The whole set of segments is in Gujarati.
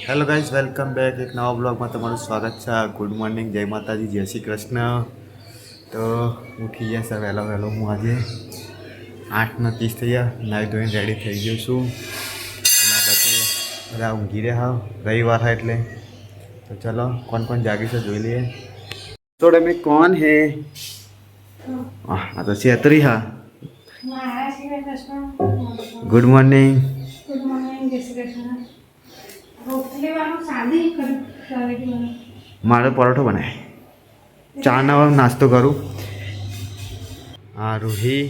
હેલો ગાઈઝ, વેલકમ બેક એક નવા બ્લોગમાં તમારું સ્વાગત છે. ગુડ મોર્નિંગ, જય માતાજી, જય શ્રી કૃષ્ણ. તો ઉઠી ગયા સર વહેલો હું આજે 8:30 થઈ ગયા. નાહી ધોઈને રેડી થઈ ગયો છું. એના પછી બધા ઊંઘી રહ્યા રવિવાર है એટલે. તો ચલો કોણ જાગી છે જોઈ લઈએ. થોડે મેં કોણ હે તો છેતરી હા. Good morning. મારે પરોઠો બનાવે ચાનો નાસ્તો કરું. હા રૂહી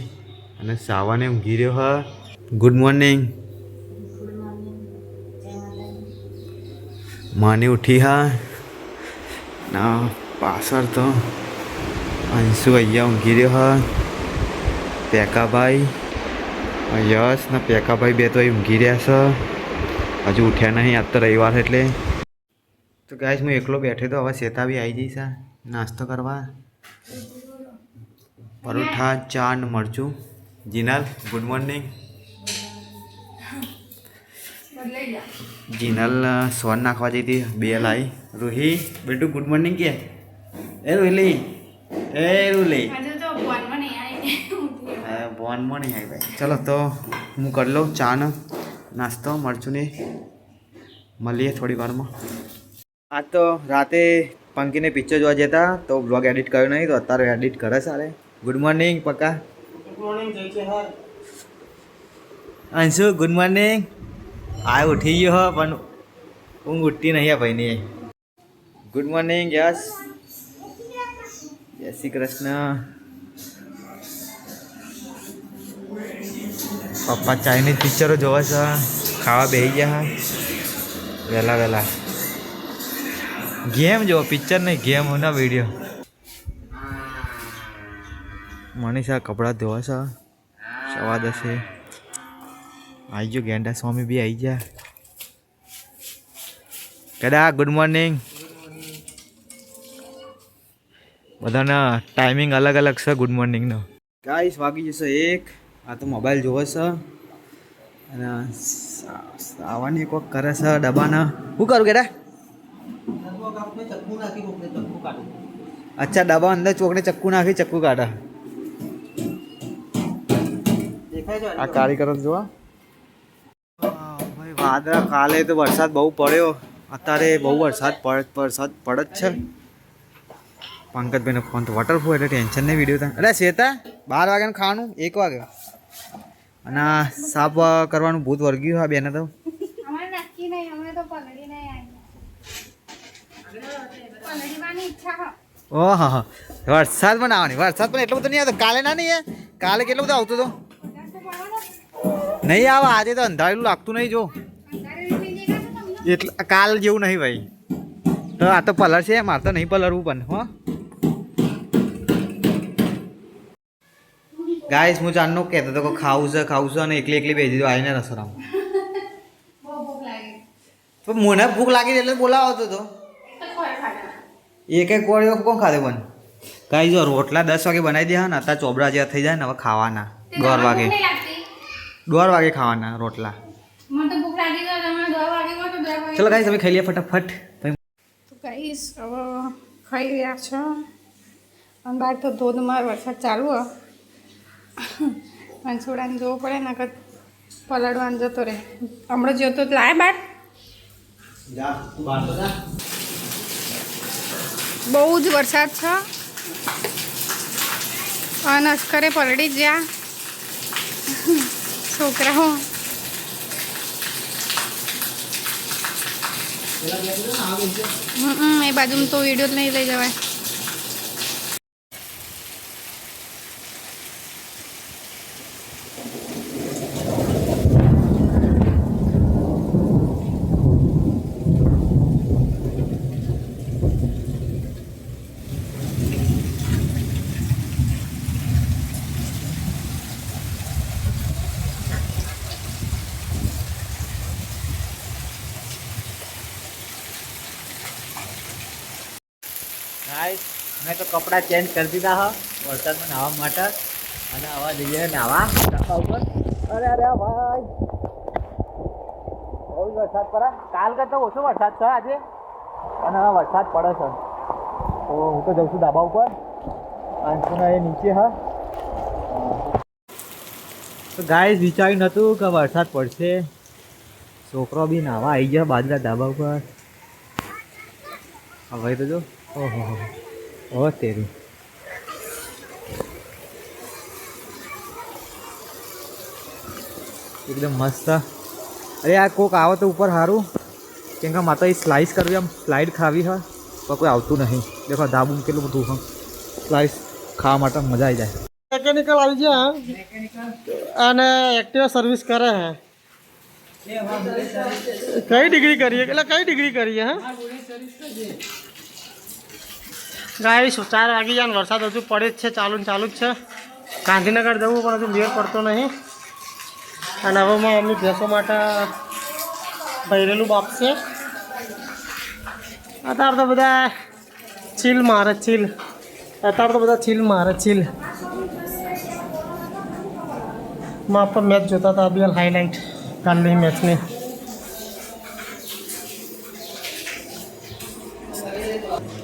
અને સાવાને ઊંઘી રહ્યો હા. Good morning. માની ઉઠી હા ના પાછળ તો અંશુ અહીંયા ઊંઘી રહ્યો હા. પેકાભાઈ યશ ને પેકાભાઈ બે તો ઊંઘી રહ્યા છે. હજુ ઉઠ્યા નહીં, આજ તો રવિવાર એટલે. તો ગાઈસ હું એકલો બેઠો તો હવે શેતા બી આવી જઈશ નાસ્તો કરવા. પરોઠા ચા ને મરચું. Jinal good morning. જીનલ સોન નાખવા જઈ હતી બે લાવી. રૂહી બેટું ગુડ મોર્નિંગ કે એ રૂહી એ રૂહી બોનમાં નહીં આવી ભાઈ. ચલો તો હું કરી લઉં ચા ને નાસ્તો મરચું ને મળીએ થોડી વારમાં. આજ તો રાતે પંકીને પિક્ચર જોવા જતા તો બ્લોગ એડિટ કર્યો નહીં, તો અત્યારે એડિટ કરે સારે. ગુડ મોર્નિંગ પક્કા. Good morning Anshu good morning. આ ઉઠી ગયો હો પણ ઊંઘ ઉઠતી નહીં આ ભાઈની. Good morning yes. જય શ્રી કૃષ્ણ. પપ્પા ચાઇનીઝ પિક્ચરો જોવે છે, ખાવા બેસી ગયા વહેલા. ગેમ જો પિક્ચર નહીં, ગેમ ના વિડીયો. મનીષા કપડાં ધોવા છે. સવા 10 આવી ગયો. ગેંડા સ્વામી બી આવી ગયા. કદા ગુડ મોર્નિંગ. બધાના ટાઈમિંગ અલગ અલગ છે ગુડ મોર્નિંગનો. ગાઈસ વાગી જશે 1. આ તો મોબાઈલ જોવે છે અને આવવાની કોક કરે છે ડબ્બાના. શું કરું કેડા? અચ્છા ડબ્બા અંદર ચોકને ચક્કુ નાખી ચક્કુ કાઢા. આ કારીગરો જોવા ભાઈ. વાદળા કાલે તો વરસાદ બહુ પડ્યો, અત્યારે બહુ વરસાદ પડે જ છે. પંકજભાઈનો ફોન તો વોટરપ્રૂફ એટલે ટેન્શન નહીં. વિડીયો હતા અરે શેતા 12 વાગ્યાનું ખાવાનું 1 વાગે અને સાફ કરવાનું ભૂત વર્ગ્યું હા બેને તો. ઓહ હા વરસાદ પણ આવવાની. વરસાદ પણ એટલો બધો નહીં આવતો. કાલે ના નહીં કાલે કેટલો બધો આવતો હતો. નહીં આવે આજે તો અંધારેલું લાગતું નહીં. જો એટલે કાલ જેવું નહીં ભાઈ. તો આ તો પલર છે, મારે તો નહીં પલરવું પણ હો. ગાઈસ હું ચારનો કહેતો હતો કે ખાવું છે અને એકલી બેસી દો આવીને રસોડામાં. પણ મને ભૂખ લાગી એટલે બોલાવતો હતો. એક ગોળીઓ કોણ ખાધે પણ કાંઈ જો રોટલા 10 વાગે બનાવી દે ને અત્યારે ચોબડા જેવા થઈ જાય ને હવે ખાવાના 1:30 વાગે ખાવાના રોટલા. ચલો ગાઈસ તમે ખાઈ લે ફટાફટ. તો ગાઈસ હવે ખાઈ રહ્યા છો અને બહાર તો ધોધમાર વરસાદ ચાલુ હોય. અંશુડાને જોવું પડે ને કે પલળવાનું જતો રહે. હમણાં જોતો લાય બાર બહુ જ વરસાદ છે અને અસ્કરે પલળી જ જ્યાં છોકરાઓ. એ બાજુમાં તો વિડીયો જ નહીં લઈ જવાય. મેં તો કપડાં ચેન્જ કરી દીધા હા વરસાદમાં નાહવા માટે અને આવા જઈએ નાહવા ધાબા ઉપર. અરે ભાઈ બહુ જ વરસાદ પડે કાલ કરતાં ઓછો વરસાદ છે આજે અને હવે વરસાદ પડે છે તો હું તો જઉં છું ધાબા ઉપર અંશુના એ નીચે હા તો ગાઈસ વિચાર્યું નહોતું કે વરસાદ પડશે છોકરો બી નાવા આવી ગયા બાજુના ધાબા ઉપર હવે તો જો ઓહો ઓ તેરી एकदम मस्त अरे यार कोक आवे तो ऊपर हारू केम के माता स्लाइस करवी आम स्लाइड खावी है पर कोई आवतुं नहीं देखो धाबू केटલું બધું हम स्लाइस खावा માટે मजा आई जाए મેકેનિકલ આવી ગયા અને એક્ટિવા સર્વિસ કરે હે કઈ ડિગ્રી કરીએ એટલે કઈ ડિગ્રી કરીએ હે ગાઈસ 4 વાગી જાય ને વરસાદ હજુ પડે જ છે ચાલુ જ છે ગાંધીનગર જવું પણ હજુ મેળ પડતો નહીં અને હવે મેં એમની ભેંસો માટે ભૈરેલું બાપશે અત્યારે તો બધા ચીલ મારે ચીલ માં પણ મેચ જોતા હતા અબીલ હાઈલાઇટ કાલની મેચની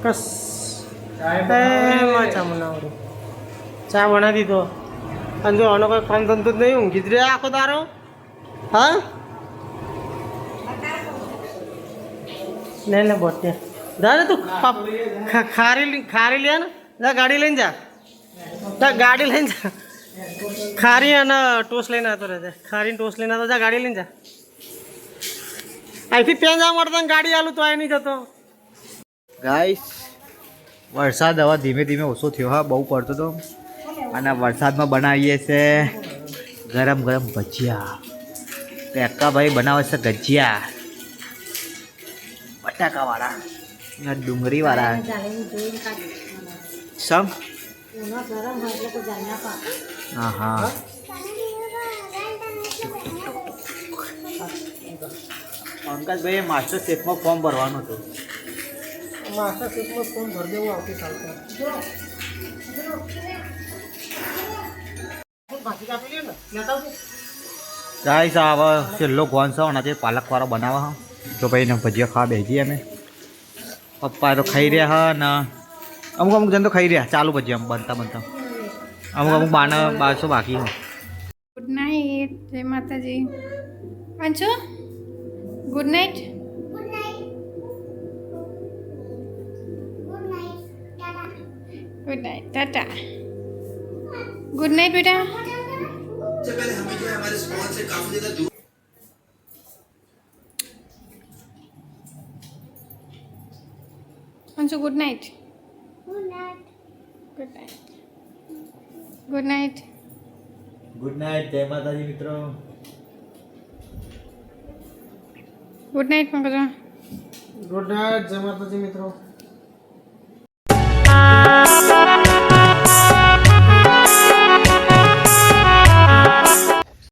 કસ ચા બનાવી દીધો અને જો આનો કોઈ કામ ધંધો જ નહીં ઊંઘી જ રે આખો તારો હા લે બોટ જા તું ખારી લે ને જા ગાડી લઈને જા ખારી અને ટોસ લઈને આવતો રહે ખારી ટોસ લઈને આવતો જા ગાડી લઈને જા અહીંથી ત્યાં જવા મળતા ગાડી આલું તો આ નહીં જતો ગાઈસ વરસાદ હવે ધીમે ધીમે ઓછો થયો હા બહુ પડતો હતો અને વરસાદમાં બનાવીએ છે ગરમ ગરમ ભજીયા પેક્કાભાઈ બનાવે છે ગજિયા બટાકાવાળા અને ડુંગળીવાળા સમ હા હા પંકજભાઈ માસ્ટર શેફમાં ફોર્મ ભરવાનું હતું માસ્ટર શેફમાં ફોર્મ ભરી દેવું આવતી ચાલશે ગાઈસ હવે છેલ્લો ગોન છે અને પાલકવાળો બનાવવા તો ભાઈ ને ભજીયા ખાવા બેસી અમે પપ્પા તો ખાઈ રહ્યા હા ને અમુક જણ તો ખાઈ રહ્યા ચાલુ ભજીયા બનતા અમુક બારસો બાકી છે ગુડ નાઇટ જય Mataji Anshu good night good night tata good night बेटा Anshu good night good night good night good night જય માતાજી મિત્રો good night Pankaj good night જય માતાજી મિત્રો